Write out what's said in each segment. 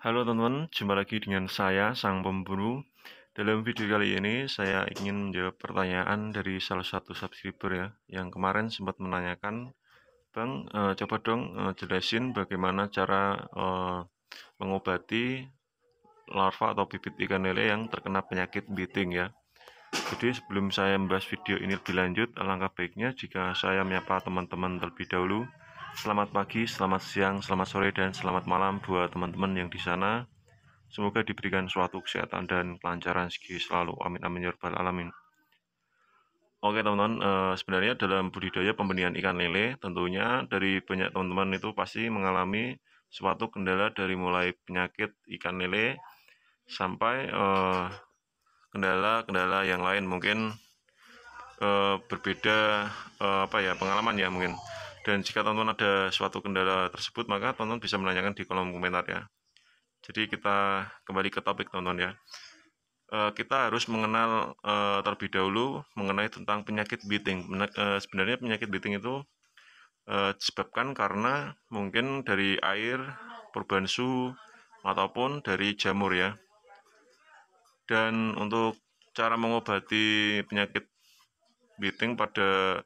Halo teman-teman, jumpa lagi dengan saya, Sang Pemburu. Dalam video kali ini, saya ingin menjawab pertanyaan dari salah satu subscriber ya, yang kemarin sempat menanyakan, Bang, coba dong jelasin bagaimana cara mengobati larva atau bibit ikan lele yang terkena penyakit biting ya. Jadi sebelum saya membahas video ini lebih lanjut, alangkah baiknya jika saya menyapa teman-teman terlebih dahulu. Selamat pagi, selamat siang, selamat sore, dan selamat malam buat teman-teman yang di sana. Semoga diberikan suatu kesehatan dan kelancaran rezeki selalu. Amin amin ya rabbal alamin. Oke teman-teman, sebenarnya dalam budidaya pembenihan ikan lele, tentunya dari banyak teman-teman itu pasti mengalami suatu kendala dari mulai penyakit ikan lele sampai kendala-kendala yang lain mungkin berbeda pengalaman ya mungkin. Dan jika teman-teman ada suatu kendala tersebut, maka teman-teman bisa menanyakan di kolom komentar ya. Jadi kita kembali ke topik teman-teman ya. Kita harus mengenal terlebih dahulu mengenai tentang penyakit biting. Sebenarnya penyakit biting itu disebabkan karena mungkin dari air, perubahan suhu, ataupun dari jamur ya. Dan untuk cara mengobati penyakit biting pada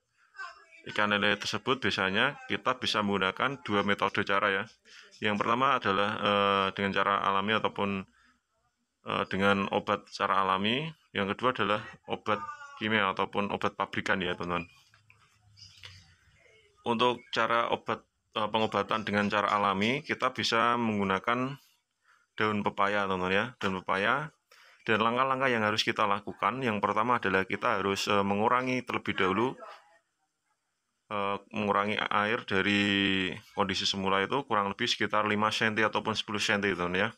ikan lele tersebut biasanya kita bisa menggunakan dua metode cara ya. Yang pertama adalah dengan cara alami ataupun dengan obat secara alami. Yang kedua adalah obat kimia ataupun obat pabrikan ya teman-teman. Untuk cara pengobatan dengan cara alami, kita bisa menggunakan daun pepaya teman-teman ya, daun pepaya. Dan langkah-langkah yang harus kita lakukan, yang pertama adalah kita harus mengurangi terlebih dahulu mengurangi air dari kondisi semula itu kurang lebih sekitar 5 cm ataupun 10 cm teman-teman ya.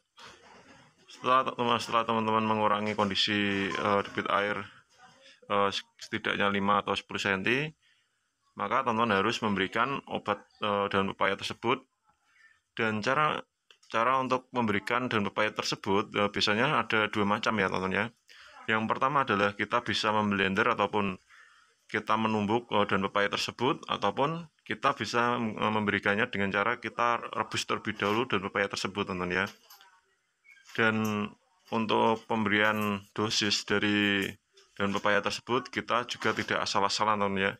Setelah teman-teman mengurangi kondisi debit air setidaknya 5 atau 10 cm, maka teman-teman harus memberikan obat daun pepaya tersebut. Dan cara untuk memberikan daun pepaya tersebut biasanya ada dua macam ya teman-teman ya. Yang pertama adalah kita bisa memblender ataupun kita menumbuk daun pepaya tersebut, ataupun kita bisa memberikannya dengan cara kita rebus terlebih dahulu daun pepaya tersebut teman-teman ya. Dan untuk pemberian dosis dari daun pepaya tersebut kita juga tidak asal-asalan teman-teman ya.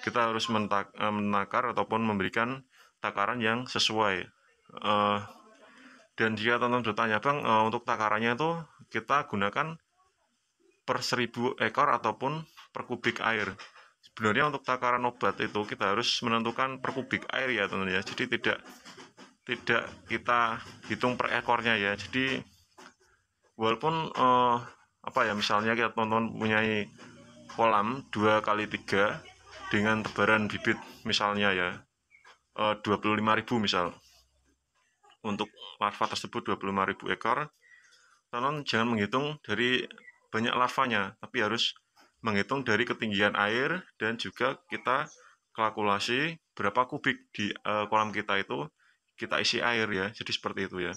Kita harus menakar ataupun memberikan takaran yang sesuai. Dan jika teman-teman bertanya, Bang, untuk takarannya itu kita gunakan per 1000 ekor ataupun per kubik air. Sebenarnya untuk takaran obat itu kita harus menentukan per kubik air ya teman-teman ya. Jadi tidak kita hitung per ekornya ya. Jadi walaupun misalnya kita teman-teman punya kolam 2x3 dengan tebaran bibit misalnya ya 25.000 misal. Untuk larva tersebut 25.000 ekor, teman-teman jangan menghitung dari banyak larvanya, tapi harus menghitung dari ketinggian air dan juga kita kalkulasi berapa kubik di kolam kita itu kita isi air ya. Jadi seperti itu ya.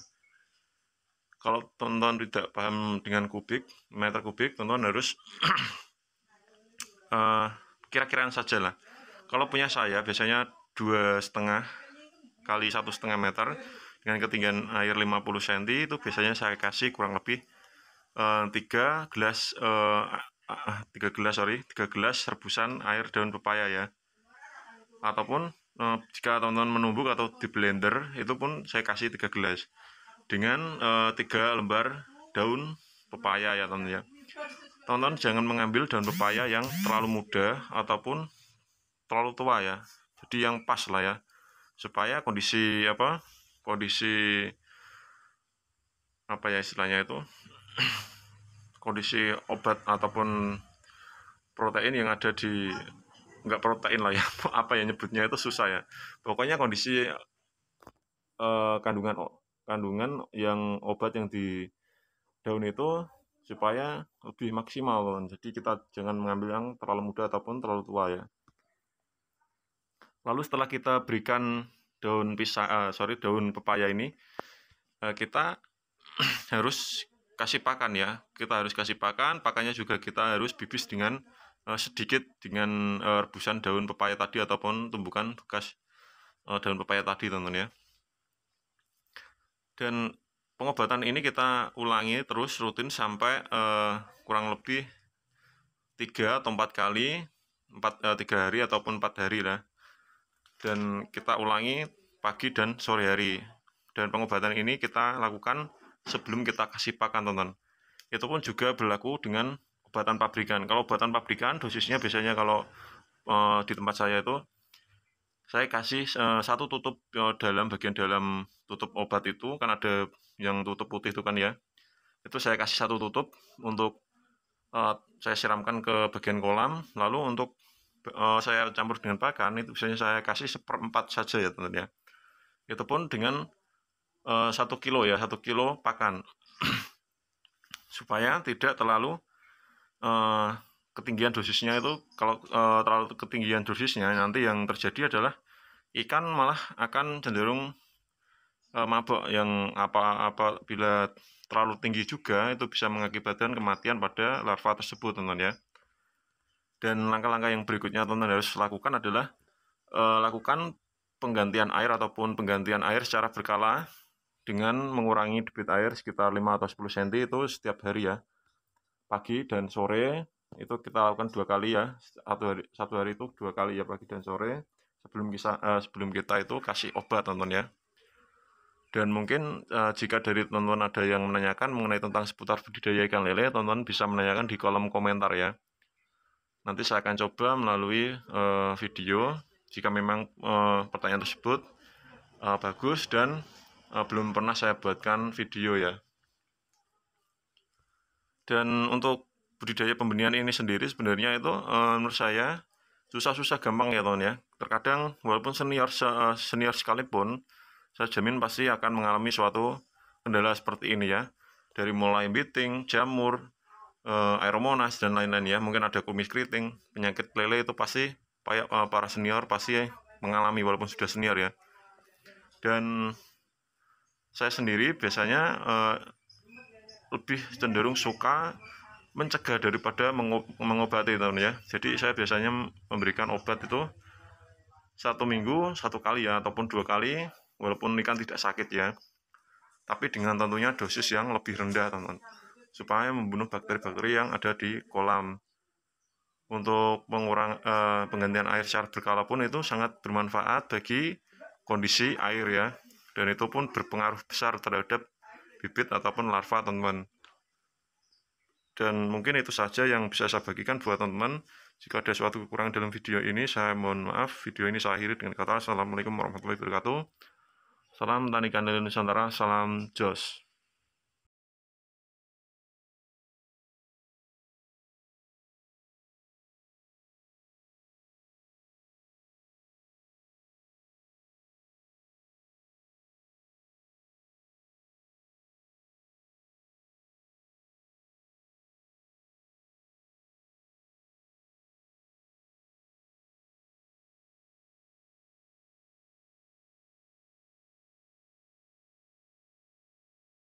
Kalau teman-teman tidak paham dengan kubik, meter kubik, teman-teman harus kira-kiraan saja lah. Kalau punya saya biasanya 2,5 kali 1,5 meter dengan ketinggian air 50 cm itu biasanya saya kasih kurang lebih 3 gelas rebusan air daun pepaya ya. Ataupun jika teman-teman menumbuk atau di blender itu pun saya kasih 3 gelas dengan 3 lembar daun pepaya ya teman-teman ya. Teman-teman jangan mengambil daun pepaya yang terlalu muda ataupun terlalu tua ya. Jadi yang pas lah ya, supaya kondisi istilahnya itu kondisi obat ataupun protein yang ada di, enggak protein lah ya, apa ya nyebutnya itu susah ya. Pokoknya kondisi kandungan yang obat yang di daun itu supaya lebih maksimal. Jadi kita jangan mengambil yang terlalu muda ataupun terlalu tua ya. Lalu setelah kita berikan daun pepaya ini, kita harus kasih pakan ya. Kita harus kasih pakan, pakannya juga kita harus bibis dengan sedikit dengan rebusan daun pepaya tadi ataupun tumbukan bekas daun pepaya tadi teman-teman ya. Dan pengobatan ini kita ulangi terus rutin sampai kurang lebih 3 atau 4 kali, 3 hari ataupun 4 hari lah. Dan kita ulangi pagi dan sore hari. Dan pengobatan ini kita lakukan sebelum kita kasih pakan, teman-teman. Itu pun juga berlaku dengan obatan pabrikan. Kalau obatan pabrikan dosisnya biasanya kalau di tempat saya itu saya kasih satu tutup dalam bagian dalam tutup obat itu, kan ada yang tutup putih itu kan ya. Itu saya kasih satu tutup untuk saya siramkan ke bagian kolam, lalu untuk saya campur dengan pakan itu biasanya saya kasih 1/4 saja ya teman-teman ya. Itu pun dengan 1 kilo ya, 1 kilo pakan supaya tidak terlalu ketinggian dosisnya itu. Kalau terlalu ketinggian dosisnya, nanti yang terjadi adalah ikan malah akan cenderung mabok, yang apabila terlalu tinggi juga itu bisa mengakibatkan kematian pada larva tersebut, teman-teman ya. Dan langkah-langkah yang berikutnya teman-teman harus lakukan adalah lakukan penggantian air ataupun penggantian air secara berkala dengan mengurangi debit air sekitar 5 atau 10 cm itu setiap hari ya. Pagi dan sore itu kita lakukan 2 kali ya. Satu hari itu 2 kali ya, pagi dan sore, sebelum kita itu kasih obat, teman-teman ya. Dan mungkin jika dari teman-teman ada yang menanyakan mengenai tentang seputar budidaya ikan lele, teman-teman bisa menanyakan di kolom komentar ya. Nanti saya akan coba melalui video jika memang pertanyaan tersebut bagus dan belum pernah saya buatkan video ya. Dan untuk budidaya pembenihan ini sendiri sebenarnya itu menurut saya susah-susah gampang ya teman ya. Terkadang walaupun senior sekalipun, saya jamin pasti akan mengalami suatu kendala seperti ini ya. Dari mulai biting, jamur, aeromonas dan lain-lain ya. Mungkin ada kumis keriting, penyakit lele itu pasti para senior pasti mengalami walaupun sudah senior ya. Dan saya sendiri biasanya lebih cenderung suka mencegah daripada mengobati, teman ya. Jadi saya biasanya memberikan obat itu 1 minggu 1 kali ya, ataupun 2 kali, walaupun ikan tidak sakit ya, tapi dengan tentunya dosis yang lebih rendah, teman, supaya membunuh bakteri-bakteri yang ada di kolam. Untuk penggantian air secara berkala pun itu sangat bermanfaat bagi kondisi air ya, dan itu pun berpengaruh besar terhadap bibit ataupun larva, teman-teman. Dan mungkin itu saja yang bisa saya bagikan buat teman-teman. Jika ada suatu kekurangan dalam video ini, saya mohon maaf. Video ini saya akhiri dengan kata Assalamualaikum warahmatullahi wabarakatuh. Salam Tani Ikan Lele Nusantara, salam jos.